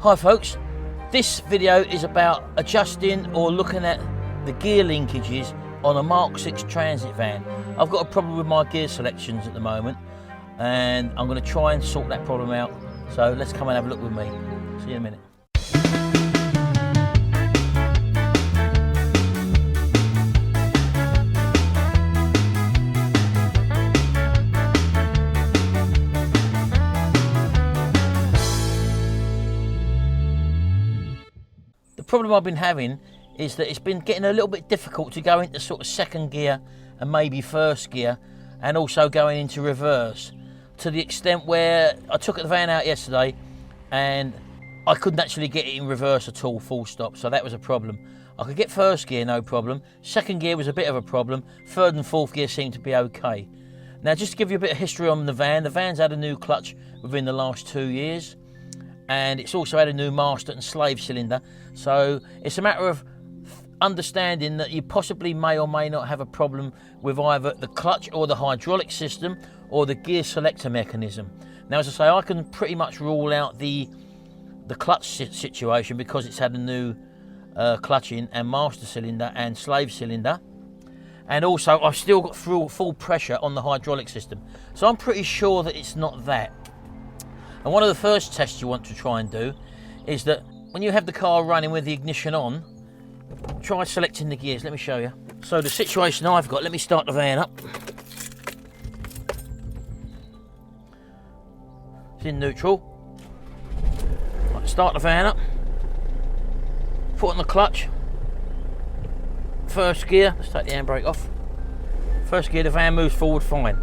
Hi folks, this video is about adjusting or looking at the gear linkages on a Mk6 Transit van. I've got a problem with my gear selections at the moment and I'm going to try and sort that problem out. So let's come and have a look with me. See you in a minute. The problem I've been having is that it's been getting a little bit difficult to go into sort of second gear and maybe first gear, and also going into reverse, to the extent where I took the van out yesterday and I couldn't actually get it in reverse at all, full stop. So that was a problem. I could get first gear, no problem. Second gear was a bit of a problem. Third and fourth gear seemed to be okay. Now, just to give you a bit of history on the van's had a new clutch within the last 2 years. And it's also had a new master and slave cylinder. So it's a matter of understanding that you possibly may or may not have a problem with either the clutch or the hydraulic system or the gear selector mechanism. Now, as I say, I can pretty much rule out the clutch situation because it's had a new clutch in and master cylinder and slave cylinder. And also I've still got full pressure on the hydraulic system. So I'm pretty sure that it's not that. And one of the first tests you want to try and do is that when you have the car running with the ignition on, try selecting the gears. Let me show you. So the situation I've got, let me start the van up. It's in neutral. Right, start the van up. Foot on the clutch. First gear, let's take the handbrake off. First gear, the van moves forward fine.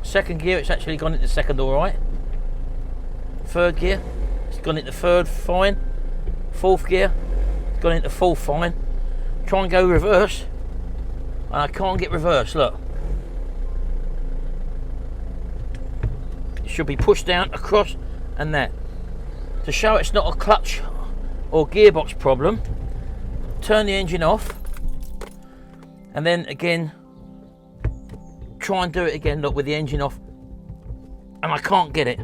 Second gear, it's actually gone into second all right. Third gear, it's gone into third, fine. Fourth gear, it's gone into fourth, fine. Try and go reverse, and I can't get reverse, look. It should be pushed down, across, and that. To show it's not a clutch or gearbox problem, turn the engine off, and then again, try and do it again, look, with the engine off, and I can't get it.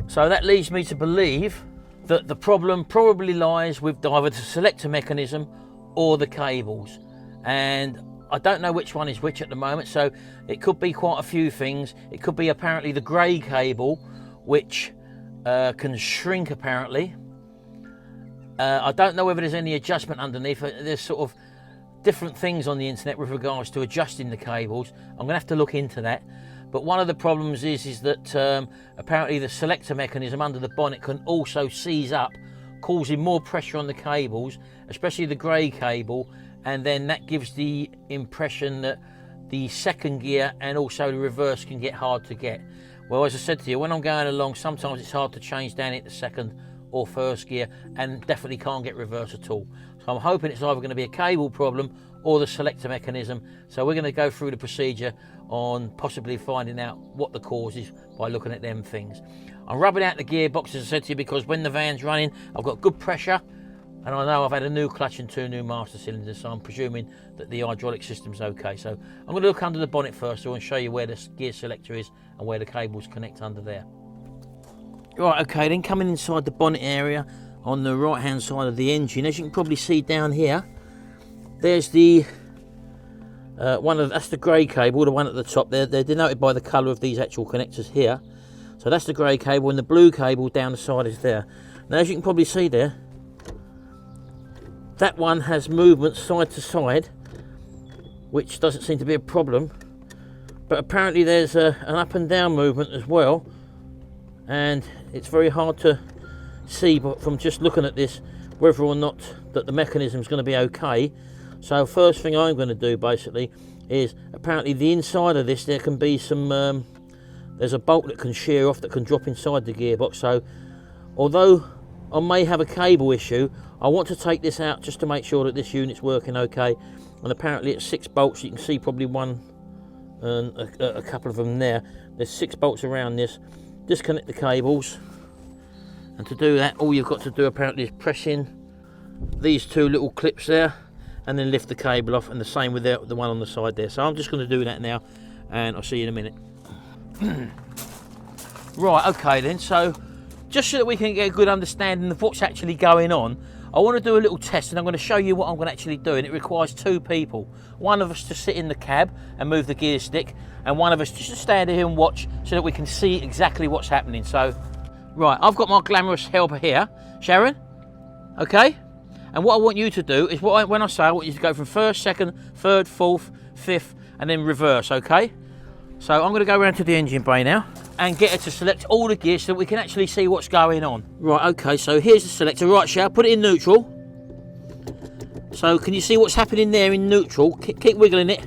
So that leads me to believe that the problem probably lies with either the selector mechanism or the cables. And I don't know which one is which at the moment, so it could be quite a few things. It could be apparently the grey cable, which can shrink apparently. I don't know whether there's any adjustment underneath. There's sort of different things on the internet with regards to adjusting the cables. I'm going to have to look into that. But one of the problems is that apparently the selector mechanism under the bonnet can also seize up, causing more pressure on the cables, especially the grey cable, and then that gives the impression that the second gear and also the reverse can get hard to get. Well, as I said to you, when I'm going along, sometimes it's hard to change down into second or first gear, and definitely can't get reverse at all. So I'm hoping it's either going to be a cable problem or the selector mechanism. So we're going to go through the procedure on possibly finding out what the cause is by looking at them things. I'm rubbing out the gearbox, as I said to you, because when the van's running, I've got good pressure, and I know I've had a new clutch and 2 new master cylinders, so I'm presuming that the hydraulic system's okay. So I'm going to look under the bonnet first and show you where the gear selector is and where the cables connect under there. Right, okay, then coming inside the bonnet area on the right hand side of the engine, as you can probably see down here, there's the that's the grey cable, the one at the top there. They're denoted by the colour of these actual connectors here. So that's the grey cable, and the blue cable down the side is there. Now, as you can probably see there, that one has movement side to side, which doesn't seem to be a problem. But apparently there's an up and down movement as well, and it's very hard to see, but from just looking at this, whether or not that the mechanism is going to be okay. So first thing I'm going to do basically is, apparently the inside of this, there can be some there's a bolt that can shear off that can drop inside the gearbox. So although I may have a cable issue, I want to take this out just to make sure that this unit's working okay. And apparently it's 6 bolts. You can see probably one and a couple of them there. There's 6 bolts around this. Disconnect the cables, and to do that, all you've got to do apparently is press in these 2 little clips there, and then lift the cable off, and the same with the one on the side there. So I'm just going to do that now, and I'll see you in a minute. Right, okay then, so just so that we can get a good understanding of what's actually going on, I want to do a little test, and I'm going to show you what I'm going to actually do. And it requires 2 people. One of us to sit in the cab and move the gear stick, and one of us just to stand here and watch so that we can see exactly what's happening. So, right, I've got my glamorous helper here, Sharon, okay? And what I want you to do is, when I say, I want you to go from first, second, third, fourth, fifth, and then reverse, okay? So I'm going to go around to the engine bay now and get her to select all the gears so that we can actually see what's going on. Right, okay, so here's the selector. Right, Shao, put it in neutral. So can you see what's happening there in neutral? Keep wiggling it.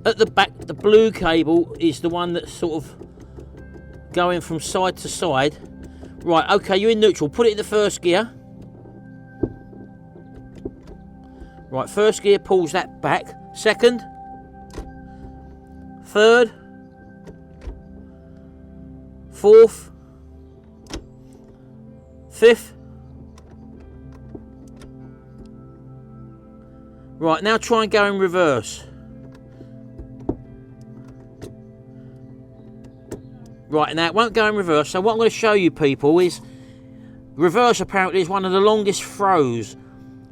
At the back, the blue cable is the one that's sort of going from side to side. Right, okay, you're in neutral. Put it in the first gear. Right, first gear pulls that back. Second. Third. Fourth. Fifth. Right, now try and go in reverse. Right, now it won't go in reverse, so what I'm going to show you people is reverse apparently is one of the longest throws,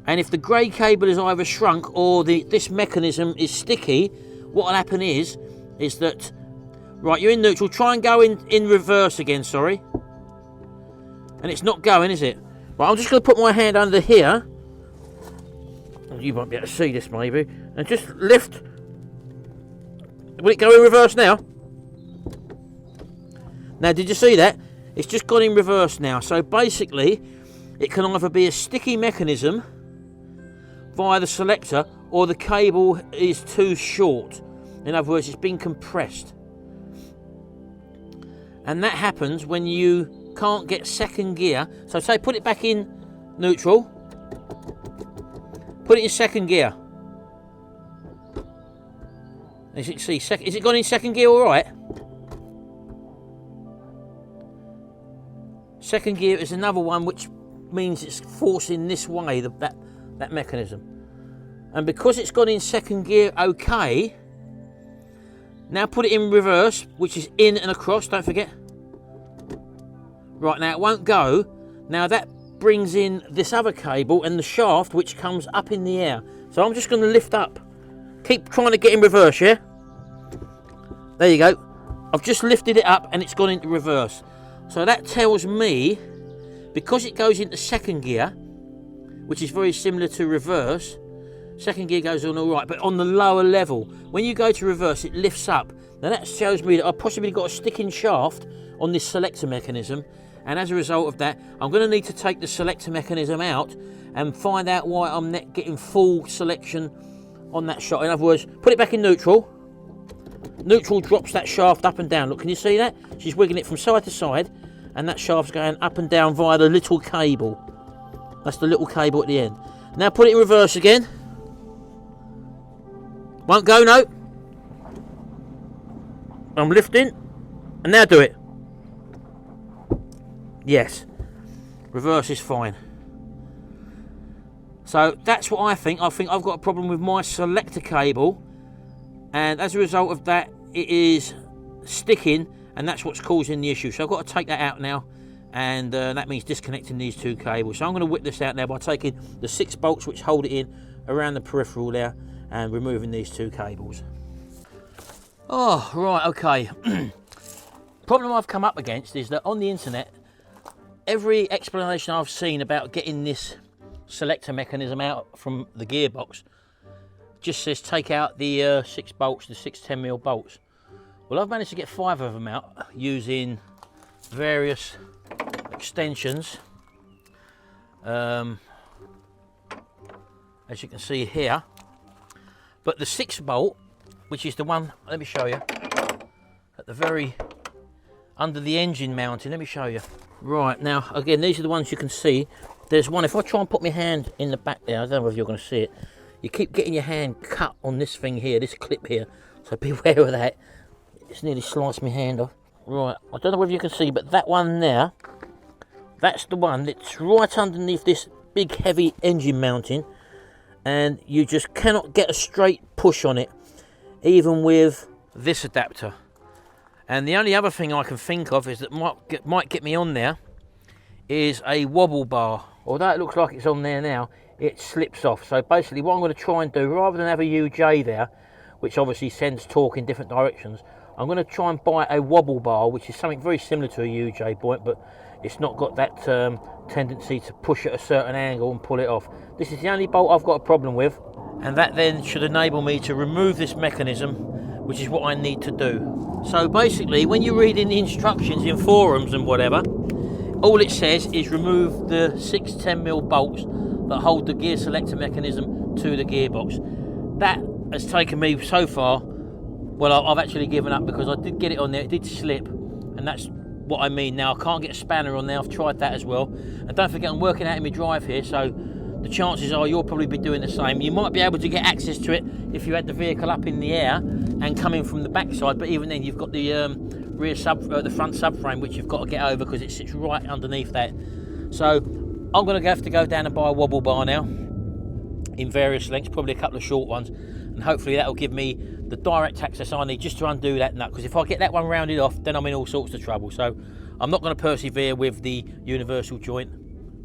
and if the grey cable is either shrunk or this mechanism is sticky, what will happen is that, right, you're in neutral, try and go in reverse again, sorry, and it's not going, is it? Right, I'm just going to put my hand under here, you won't be able to see this maybe, and just lift. Will it go in reverse now? Now, did you see that? It's just gone in reverse now. So basically, it can either be a sticky mechanism via the selector, or the cable is too short. In other words, it's been compressed. And that happens when you can't get second gear. So say, put it back in neutral. Put it in second gear. As you can see, is it gone in second gear all right? Second gear is another one which means it's forcing this way, that mechanism. And because it's gone in second gear okay, now put it in reverse, which is in and across, don't forget. Right, now it won't go. Now that brings in this other cable and the shaft, which comes up in the air. So I'm just going to lift up. Keep trying to get in reverse, yeah? There you go. I've just lifted it up and it's gone into reverse. So that tells me, because it goes into second gear, which is very similar to reverse, second gear goes on all right, but on the lower level. When you go to reverse, it lifts up. Now that shows me that I've possibly got a sticking shaft on this selector mechanism, and as a result of that, I'm going to need to take the selector mechanism out and find out why I'm not getting full selection on that shot. In other words, put it back in neutral. Neutral drops that shaft up and down. Look, can you see that? She's wiggling it from side to side, and that shaft's going up and down via the little cable. That's the little cable at the end. Now put it in reverse again. Won't go, no. I'm lifting, and now do it. Yes. Reverse is fine. So that's what I think. I think I've got a problem with my selector cable, and as a result of that, it is sticking, and that's what's causing the issue. So I've got to take that out now, and that means disconnecting these 2 cables. So I'm going to whip this out now by taking the 6 bolts which hold it in around the peripheral there and removing these 2 cables. Oh, right, okay. Problem I've come up against is that on the internet, every explanation I've seen about getting this selector mechanism out from the gearbox just says take out the 6 bolts, the 6 10mm bolts. Well, I've managed to get 5 of them out using various extensions. As you can see here. But the 6 bolt, which is the one, let me show you, at the very, under the engine mounting, let me show you. Right, now, again, these are the ones you can see. There's one, if I try and put my hand in the back there, I don't know if you're going to see it, you keep getting your hand cut on this thing here, this clip here, so beware of that. It's nearly sliced my hand off. Right, I don't know whether you can see, but that one there, that's the one that's right underneath this big heavy engine mounting, and you just cannot get a straight push on it, even with this adapter. And the only other thing I can think of is that might get me on there is a wobble bar. Although it looks like it's on there now, it slips off. So basically what I'm going to try and do, rather than have a UJ there, which obviously sends torque in different directions, I'm going to try and buy a wobble bar, which is something very similar to a UJ point, but it's not got that tendency to push at a certain angle and pull it off. This is the only bolt I've got a problem with, and that then should enable me to remove this mechanism, which is what I need to do. So basically, when you're reading the instructions in forums and whatever, all it says is remove the 6 10mm bolts that hold the gear selector mechanism to the gearbox. That has taken me so far, well, I've actually given up, because I did get it on there, it did slip, and that's what I mean now. I can't get a spanner on there, I've tried that as well. And don't forget, I'm working out in my drive here, so the chances are you'll probably be doing the same. You might be able to get access to it if you had the vehicle up in the air and coming from the backside, but even then you've got the the front subframe, which you've got to get over because it sits right underneath that. So I'm going to have to go down and buy a wobble bar now in various lengths, probably a couple of short ones, and hopefully that'll give me the direct access I need just to undo that nut, because if I get that one rounded off, then I'm in all sorts of trouble. So I'm not going to persevere with the universal joint.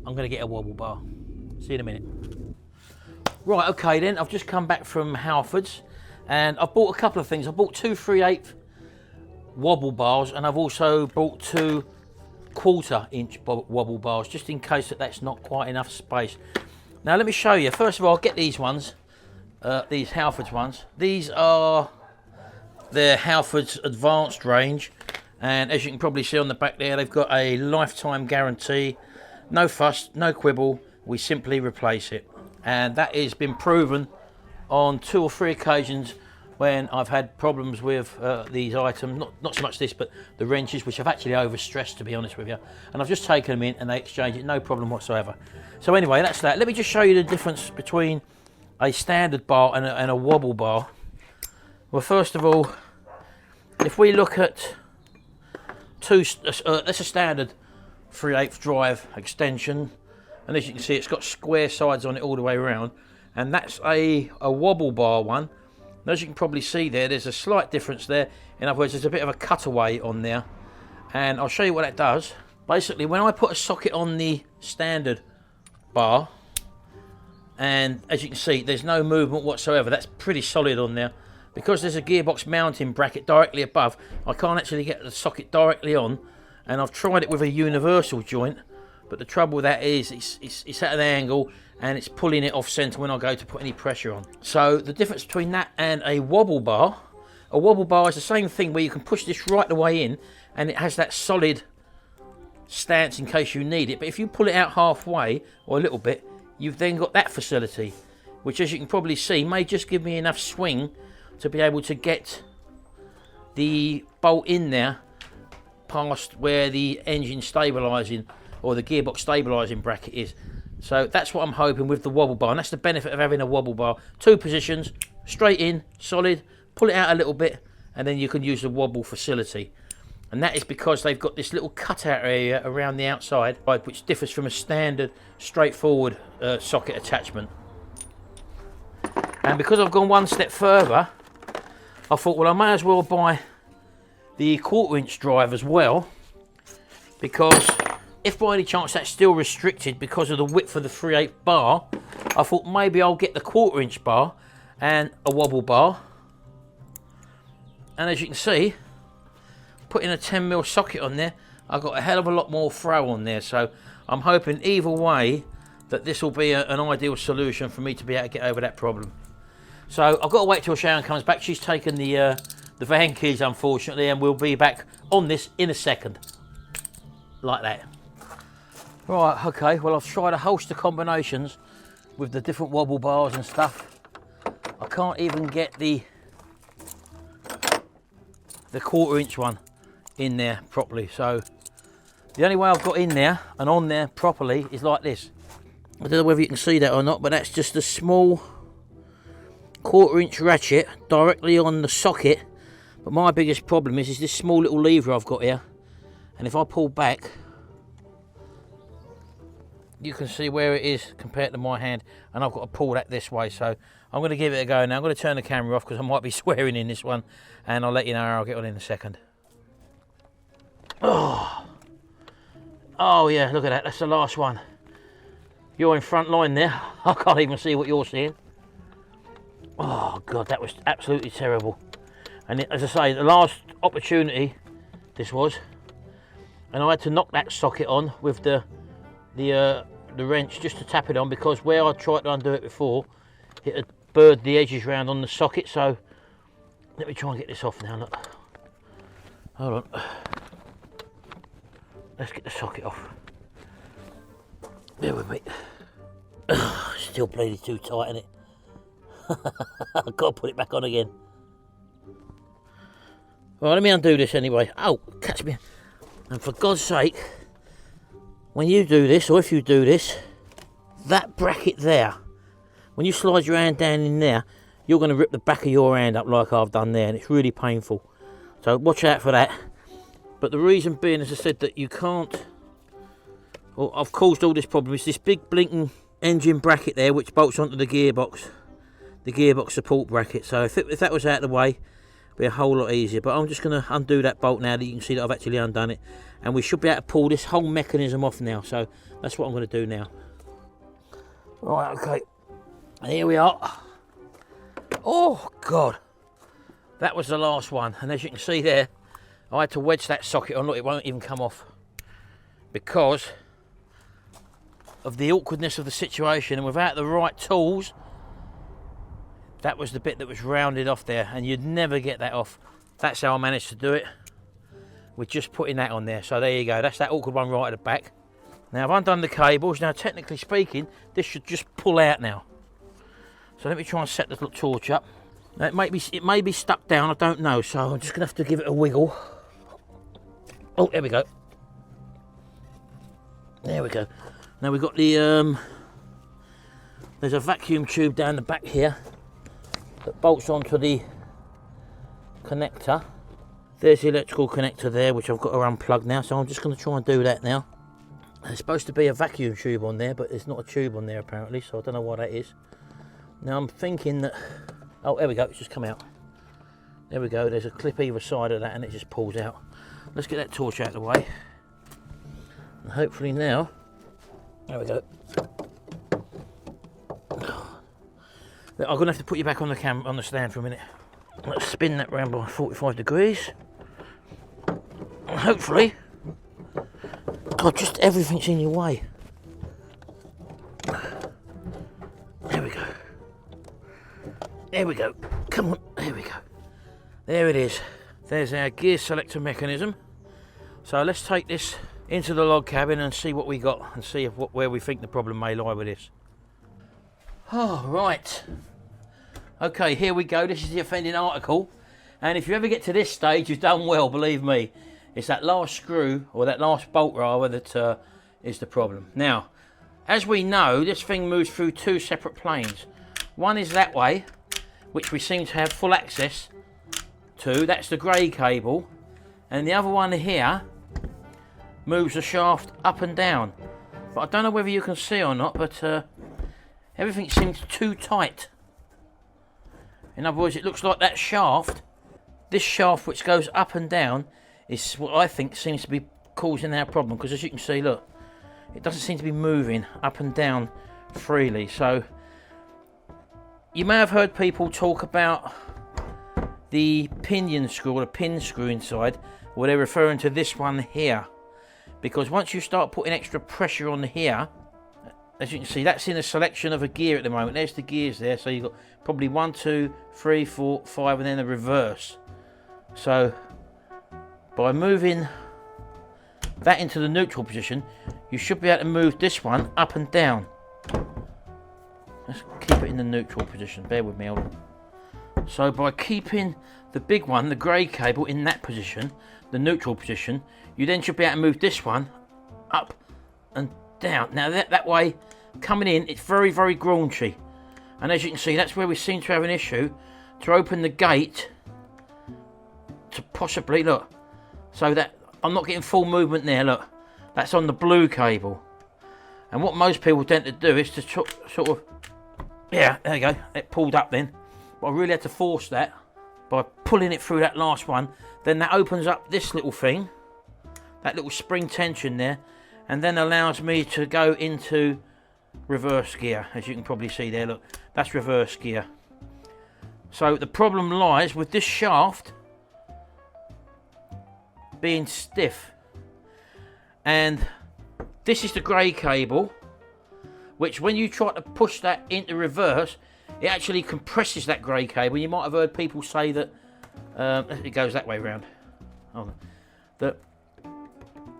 I'm going to get a wobble bar. See you in a minute. Right, okay then, I've just come back from Halfords and I've bought a couple of things. I bought 2 3/8 wobble bars, and I've also bought 2 1/4-inch wobble bars, just in case that's not quite enough space. Now let me show you. First of all, I'll get these ones, these Halfords ones. These are the Halfords Advanced range, and as you can probably see on the back there, they've got a lifetime guarantee. No fuss, no quibble, we simply replace it. And that has been proven on 2 or 3 occasions when I've had problems with these items, not so much this, but the wrenches, which I've actually overstressed, to be honest with you. And I've just taken them in and they exchange it, no problem whatsoever. So anyway, that's that. Let me just show you the difference between a standard bar and a wobble bar. Well, first of all, if we look at that's a standard 3/8 drive extension, and as you can see, it's got square sides on it all the way around, and that's a wobble bar one. And as you can probably see there's a slight difference there. In other words, there's a bit of a cutaway on there, and I'll show you what that does. Basically, when I put a socket on the standard bar, and as you can see, there's no movement whatsoever. That's pretty solid on there. Because there's a gearbox mounting bracket directly above, I can't actually get the socket directly on, and I've tried it with a universal joint, but the trouble with that is it's at an angle and it's pulling it off centre when I go to put any pressure on. So the difference between that and a wobble bar is the same thing, where you can push this right the way in and it has that solid stance in case you need it. But if you pull it out halfway or a little bit, you've then got that facility, which, as you can probably see, may just give me enough swing to be able to get the bolt in there past where the engine stabilising or the gearbox stabilising bracket is. So that's what I'm hoping with the wobble bar, and that's the benefit of having a wobble bar. 2 positions, straight in, solid, pull it out a little bit, and then you can use the wobble facility. And that is because they've got this little cutout area around the outside, which differs from a standard straightforward socket attachment. And because I've gone one step further, I thought, well, I may as well buy the 1/4-inch drive as well, because if by any chance that's still restricted because of the width of the 3/8 bar, I thought maybe I'll get the 1/4-inch bar and a wobble bar. And as you can see, putting a 10mm socket on there, I've got a hell of a lot more throw on there. So I'm hoping either way that this will be an ideal solution for me to be able to get over that problem. So I've got to wait till Sharon comes back. She's taken the van keys, unfortunately, and we'll be back on this in a second. Like that. Right, okay, well, I've tried a host of combinations with the different wobble bars and stuff. I can't even get the 1/4-inch one in there properly. So the only way I've got in there and on there properly is like this. I don't know whether you can see that or not, but that's just a small 1/4-inch ratchet directly on the socket. But my biggest problem is this small little lever I've got here, and if I pull back, you can see where it is compared to my hand, and I've got to pull that this way. So I'm going to give it a go now. I'm going to turn the camera off because I might be swearing in this one, and I'll let you know how I'll get on in a second. Oh, Oh yeah, look at that, that's the last one. You're in front line there. I can't even see what you're seeing. Oh God, that was absolutely terrible. And as I say, the last opportunity this was, and I had to knock that socket on with the wrench just to tap it on, because where I tried to undo it before, it had burred the edges round on the socket. So let me try and get this off now. Look, hold on. Let's get the socket off. Bear with me. Still bloody too tight, isn't it? I've got to put it back on again. Right, let me undo this anyway. Oh, catch me. And for God's sake, when you do this, or if you do this, that bracket there, when you slide your hand down in there, you're going to rip the back of your hand up like I've done there, and it's really painful. So watch out for that. But the reason being, as I said, that you can't, or I've caused all this problem, is this big blinking engine bracket there, which bolts onto the gearbox support bracket. So if that was out of the way, it'd be a whole lot easier. But I'm just going to undo that bolt now that you can see that I've actually undone it, and we should be able to pull this whole mechanism off now. So that's what I'm going to do now. Right, okay, here we are. Oh God, that was the last one, and as you can see there, I had to wedge that socket on. Look, it won't even come off because of the awkwardness of the situation, and without the right tools, that was the bit that was rounded off there, and you'd never get that off. That's how I managed to do it, with just putting that on there. So there you go, that's that awkward one right at the back. Now I've undone the cables. Now technically speaking, this should just pull out now. So let me try and set the little torch up. Now it may be stuck down, I don't know, so I'm just going to have to give it a wiggle. Oh, there we go. There we go. Now we've got the, there's a vacuum tube down the back here that bolts onto the connector. There's the electrical connector there, which I've got to unplug now, so I'm just going to try and do that now. There's supposed to be a vacuum tube on there, but there's not a tube on there apparently, so I don't know what that is. Now I'm thinking that, oh, there we go, it's just come out. There we go, there's a clip either side of that and it just pulls out. Let's get that torch out of the way. And hopefully now, there we go. I'm going to have to put you back on the on the stand for a minute. Let's spin that round by 45 degrees. And hopefully, God, just everything's in your way. There we go. There we go. Come on. There we go. There it is. There's our gear selector mechanism. So let's take this into the log cabin and see what we got, and see where we think the problem may lie with this. Oh, right. Okay, here we go. This is the offending article. And if you ever get to this stage, you've done well, believe me. It's that last screw, or that last bolt rather, that is the problem. Now, as we know, this thing moves through two separate planes. One is that way, which we seem to have full access to. That's the grey cable. And the other one here moves the shaft up and down. But I don't know whether you can see or not, but everything seems too tight. In other words, it looks like that shaft, this shaft which goes up and down, is what I think seems to be causing our problem. Because as you can see, look, it doesn't seem to be moving up and down freely. So you may have heard people talk about the pinion screw, or the pin screw inside, where they're referring to this one here. Because once you start putting extra pressure on here, as you can see, that's in a selection of a gear at the moment. There's the gears there, so you've got probably 1, 2, 3, 4, 5, and then a reverse. So by moving that into the neutral position, you should be able to move this one up and down. Let's keep it in the neutral position. Bear with me. So by keeping the big one, the grey cable, in that position, the neutral position, you then should be able to move this one up and down. Now that way, coming in, it's very, very graunchy. And as you can see, that's where we seem to have an issue to open the gate to possibly, look, so that I'm not getting full movement there, look. That's on the blue cable. And what most people tend to do is to sort of, yeah, there you go, it pulled up then. But I really had to force that by pulling it through that last one. Then that opens up this little thing, that little spring tension there, and then allows me to go into reverse gear. As you can probably see there, look, that's reverse gear. So the problem lies with this shaft being stiff, and this is the grey cable, which when you try to push that into reverse, it actually compresses that grey cable. You might have heard people say that it goes that way round. That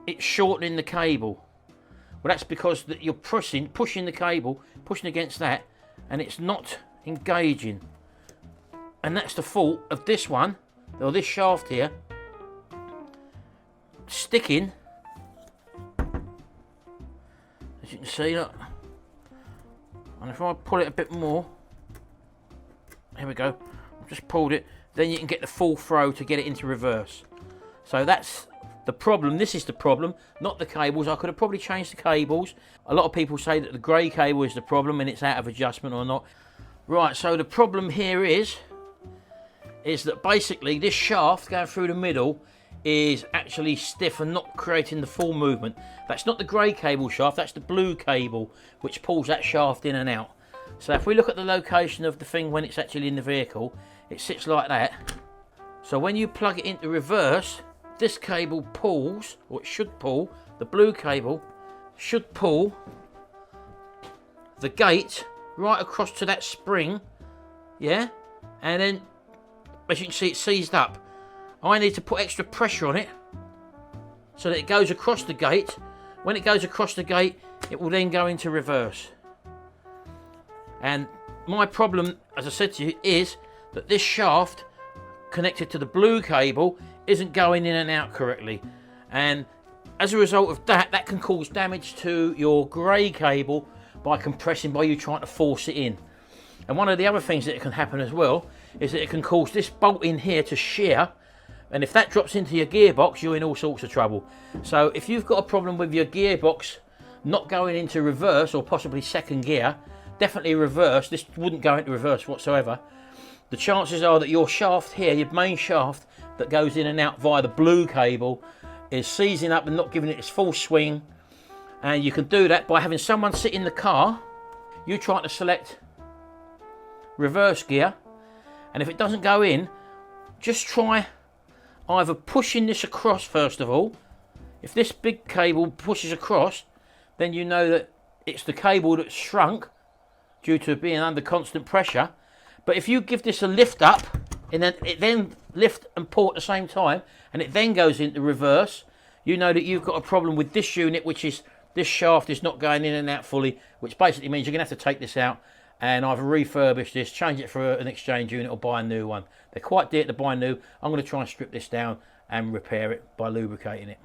it's shortening the cable. Well, that's because that you're pushing the cable, pushing against that, and it's not engaging. And that's the fault of this one, or this shaft here, sticking. As you can see, look. And if I pull it a bit more, here we go, I've just pulled it, then you can get the full throw to get it into reverse. So that's the problem. This is the problem, not the cables. I could have probably changed the cables. A lot of people say that the grey cable is the problem and it's out of adjustment or not. Right, so the problem here is that basically this shaft going through the middle is actually stiff and not creating the full movement. That's not the grey cable shaft, that's the blue cable which pulls that shaft in and out. So if we look at the location of the thing when it's actually in the vehicle, it sits like that. So when you plug it into reverse, this cable pulls, or it should pull, the blue cable should pull the gate right across to that spring, yeah, and then as you can see it's seized up. I need to put extra pressure on it so that it goes across the gate. When it goes across the gate, it will then go into reverse. And my problem, as I said to you, is that this shaft connected to the blue cable isn't going in and out correctly. And as a result of that, that can cause damage to your grey cable by compressing, by you trying to force it in. And one of the other things that can happen as well is that it can cause this bolt in here to shear. And if that drops into your gearbox, you're in all sorts of trouble. So if you've got a problem with your gearbox not going into reverse or possibly second gear, definitely reverse. This wouldn't go into reverse whatsoever. The chances are that your shaft here, your main shaft that goes in and out via the blue cable, is seizing up and not giving it its full swing. And you can do that by having someone sit in the car, you trying to select reverse gear, and if it doesn't go in, just try either pushing this across first of all. If this big cable pushes across, then you know that it's the cable that's shrunk due to being under constant pressure. But if you give this a lift up, and then it then lift and pull at the same time, and it then goes into reverse, you know that you've got a problem with this unit, which is this shaft is not going in and out fully, which basically means you're going to have to take this out and either refurbish this, change it for an exchange unit, or buy a new one. They're quite dear to buy new. I'm going to try and strip this down and repair it by lubricating it.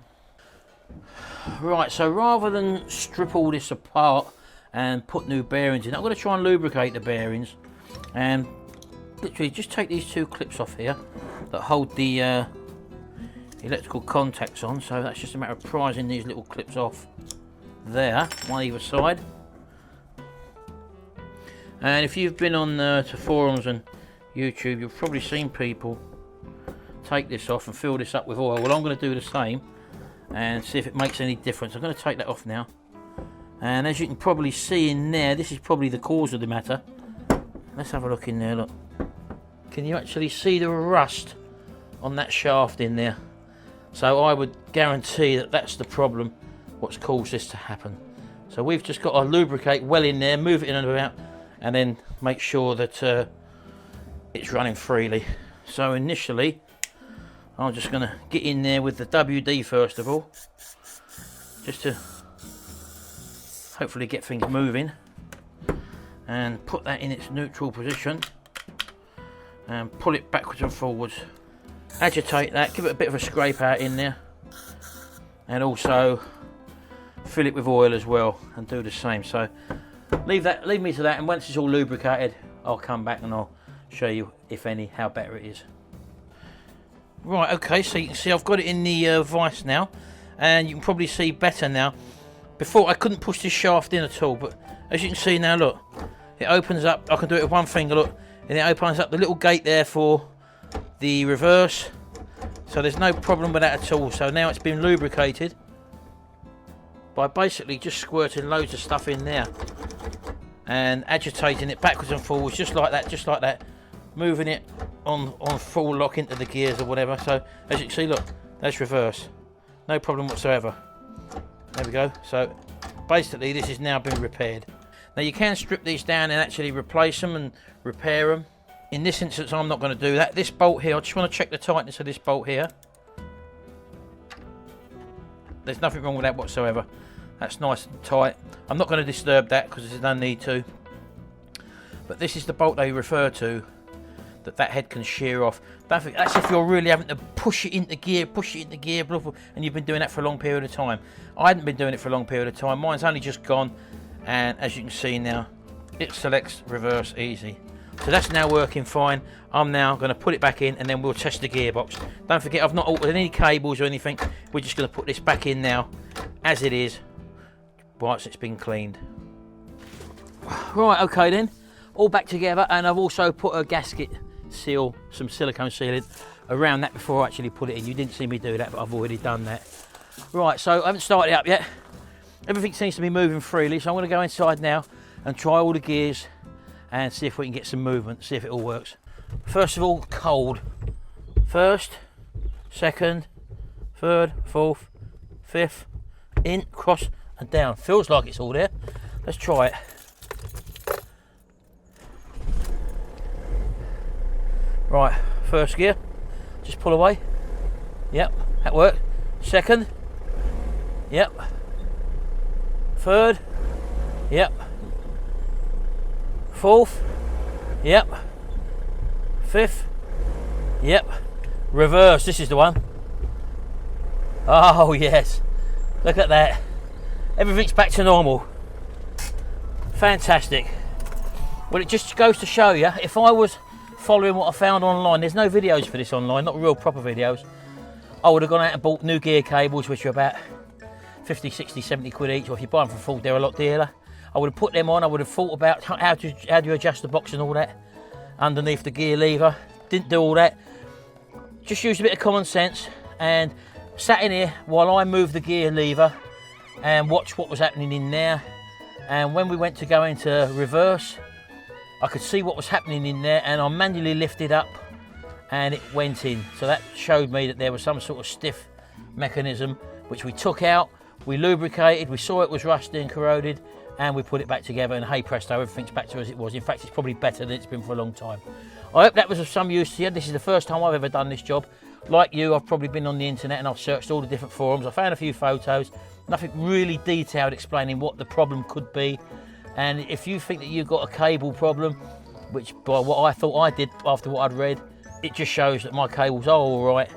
Right, so rather than strip all this apart and put new bearings in, I'm going to try and lubricate the bearings, and literally just take these two clips off here that hold the electrical contacts on. So that's just a matter of prising these little clips off there, one either side. And if you've been on to forums and YouTube, you've probably seen people take this off and fill this up with oil. Well, I'm going to do the same and see if it makes any difference. I'm going to take that off now, and as you can probably see in there, this is probably the cause of the matter. Let's have a look in there. Look, can you actually see the rust on that shaft in there? So I would guarantee that that's the problem, what's caused this to happen. So we've just got to lubricate well in there, move it in and about, and then make sure that it's running freely. So initially I'm just going to get in there with the WD first of all, just to hopefully get things moving, and put that in its neutral position and pull it backwards and forwards. Agitate that, give it a bit of a scrape out in there, and also fill it with oil as well and do the same. So leave me to that, and once it's all lubricated I'll come back and I'll show you, if any, how better it is. Right, okay, so you can see I've got it in the vise now, and you can probably see better now. Before I couldn't push this shaft in at all, but as you can see now, look, it opens up. I can do it with one finger, look, and it opens up the little gate there for the reverse. So there's no problem with that at all. So now it's been lubricated by basically just squirting loads of stuff in there and agitating it backwards and forwards, just like that, moving it on full lock into the gears or whatever. So as you can see, look, that's reverse, no problem whatsoever. There we go. So basically this has now been repaired. Now you can strip these down and actually replace them and repair them. In this instance I'm not going to do that. This bolt here, I just want to check the tightness of this bolt here. There's nothing wrong with that whatsoever. That's nice and tight. I'm not going to disturb that because there's no need to. But this is the bolt they refer to, that head can shear off. That's if you're really having to push it into gear, blah, blah, and you've been doing that for a long period of time. I hadn't been doing it for a long period of time. Mine's only just gone, and as you can see now, it selects reverse easy. So that's now working fine. I'm now going to put it back in and then we'll test the gearbox. Don't forget, I've not altered any cables or anything. We're just going to put this back in now as it is once it's been cleaned. Right, okay then, all back together, and I've also put a gasket seal, some silicone sealing around that before I actually put it in. You didn't see me do that, but I've already done that. Right, so I haven't started it up yet. Everything seems to be moving freely, so I'm going to go inside now and try all the gears and see if we can get some movement, see if it all works. First of all, cold. First, second, third, fourth, fifth, in, cross and down. Feels like it's all there. Let's try it. Right, first gear, just pull away. Yep, that worked. Second, yep. Third, yep. Fourth, yep. Fifth, yep. Reverse, this is the one. Oh yes, look at that. Everything's back to normal. Fantastic. Well, it just goes to show you, if I was following what I found online, there's no videos for this online, not real proper videos, I would have gone out and bought new gear cables, which are about 50, 60, 70 quid each, or if you buy them from Ford, they're a lot dearer. I would have put them on. I would have thought about how do you adjust the box and all that underneath the gear lever. Didn't do all that. Just used a bit of common sense and sat in here while I moved the gear lever and watched what was happening in there. And when we went to go into reverse, I could see what was happening in there, and I manually lifted up and it went in. So that showed me that there was some sort of stiff mechanism, which we took out, we lubricated, we saw it was rusty and corroded, and we put it back together, and hey presto, everything's back to as it was. In fact, it's probably better than it's been for a long time. I hope that was of some use to you. This is the first time I've ever done this job. Like you, I've probably been on the internet and I've searched all the different forums. I found a few photos, nothing really detailed explaining what the problem could be. And if you think that you've got a cable problem, which by what I thought I did after what I'd read, it just shows that my cables are all right.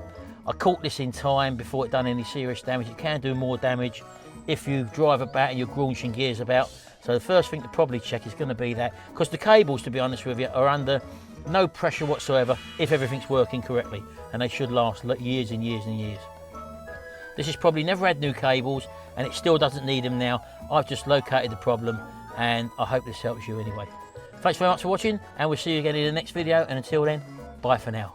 I caught this in time before it done any serious damage. It can do more damage if you drive about and you're graunching gears about. So the first thing to probably check is going to be that, because the cables, to be honest with you, are under no pressure whatsoever if everything's working correctly, and they should last years and years and years. This has probably never had new cables and it still doesn't need them now. I've just located the problem, and I hope this helps you anyway. Thanks very much for watching, and we'll see you again in the next video, and until then, bye for now.